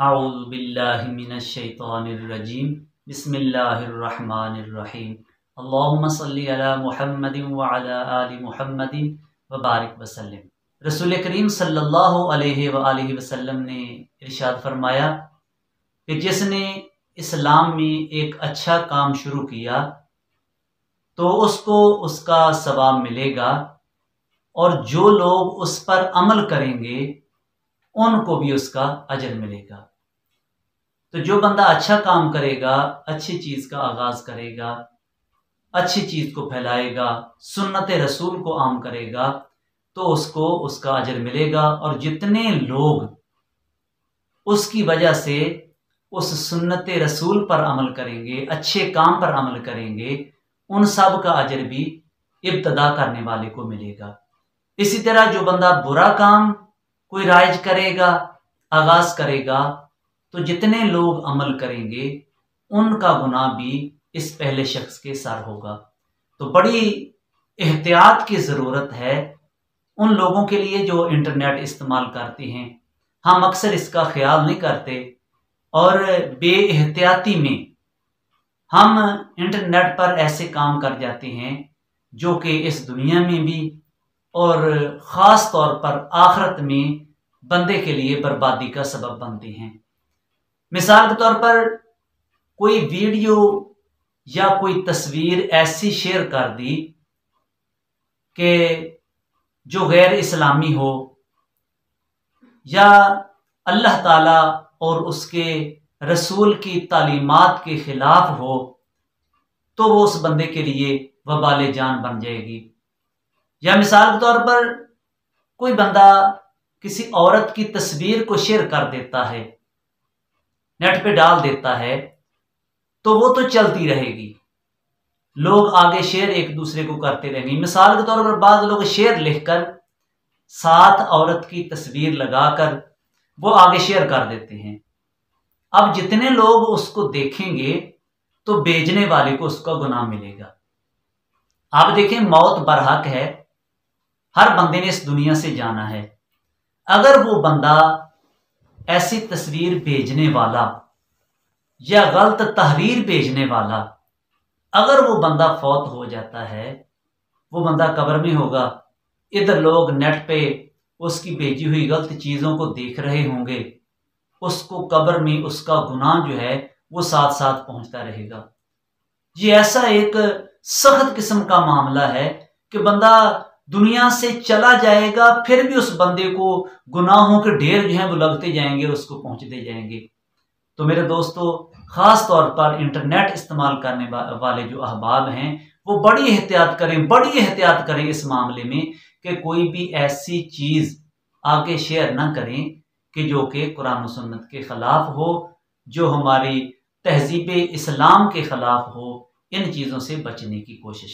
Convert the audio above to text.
अऊज़ु बिल्लाहि मिनश शैतानिर रजीम। बिस्मिल्लाहिर्रहमानिर्रहीम। अल्लाहुम्मा सल्लि अला मुहम्मदिन व अला आलि मुहम्मदिन व बारिक वसल्लम। रसूल करीम सल्लल्लाहु अलैहि व आलिहि वसल्लम ने इरशाद फरमाया कि जिसने इस्लाम में एक अच्छा काम शुरू किया तो उसको उसका सवाब मिलेगा, और जो लोग उस पर अमल करेंगे उनको भी उसका अजर मिलेगा। तो जो बंदा अच्छा काम करेगा, अच्छी चीज का आगाज करेगा, अच्छी चीज को फैलाएगा, सुन्नत रसूल को आम करेगा, तो उसको उसका अजर मिलेगा। और जितने लोग उसकी वजह से उस सुन्नत रसूल पर अमल करेंगे, अच्छे काम पर अमल करेंगे, उन सब का अजर भी इब्तदा करने वाले को मिलेगा। इसी तरह जो बंदा बुरा काम कोई राइज करेगा, आगाज करेगा, तो जितने लोग अमल करेंगे उनका गुनाह भी इस पहले शख्स के सर होगा। तो बड़ी एहतियात की ज़रूरत है उन लोगों के लिए जो इंटरनेट इस्तेमाल करते हैं। हम अक्सर इसका ख्याल नहीं करते और बेएहतियाती में हम इंटरनेट पर ऐसे काम कर जाते हैं जो कि इस दुनिया में भी और ख़ास तौर पर आखिरत में बंदे के लिए बर्बादी का सबब बनते हैं। मिसाल के तौर पर कोई वीडियो या कोई तस्वीर ऐसी शेयर कर दी कि जो गैर इस्लामी हो या अल्लाह ताला और उसके रसूल की तालीमात के खिलाफ हो, तो वो उस बंदे के लिए वबाल जान बन जाएगी। या मिसाल के तौर पर कोई बंदा किसी औरत की तस्वीर को शेयर कर देता है, नेट पे डाल देता है, तो वो तो चलती रहेगी, लोग आगे शेयर एक दूसरे को करते रहेंगे। मिसाल के तौर पर बाद लोग शेयर लिखकर साथ औरत की तस्वीर लगाकर वो आगे शेयर कर देते हैं। अब जितने लोग उसको देखेंगे तो भेजने वाले को उसका गुनाह मिलेगा। आप देखें, मौत बरहक है, हर बंदे ने इस दुनिया से जाना है। अगर वो बंदा ऐसी तस्वीर भेजने वाला या गलत तहरीर भेजने वाला, अगर वो बंदा फौत हो जाता है, वो बंदा कब्र में होगा, इधर लोग नेट पे उसकी भेजी हुई गलत चीजों को देख रहे होंगे, उसको कब्र में उसका गुनाह जो है वो साथ साथ पहुंचता रहेगा। ये ऐसा एक सख्त किस्म का मामला है कि बंदा दुनिया से चला जाएगा, फिर भी उस बंदे को गुनाहों के ढेर जो है वो लगते जाएंगे, उसको पहुंचते जाएंगे। तो मेरे दोस्तों, खास तौर पर इंटरनेट इस्तेमाल करने वाले जो अहबाब हैं वो बड़ी एहतियात करें इस मामले में कि कोई भी ऐसी चीज आगे शेयर ना करें कि जो कि कुरान और सुन्नत के खिलाफ हो, जो हमारी तहजीब इस्लाम के खिलाफ हो। इन चीजों से बचने की कोशिश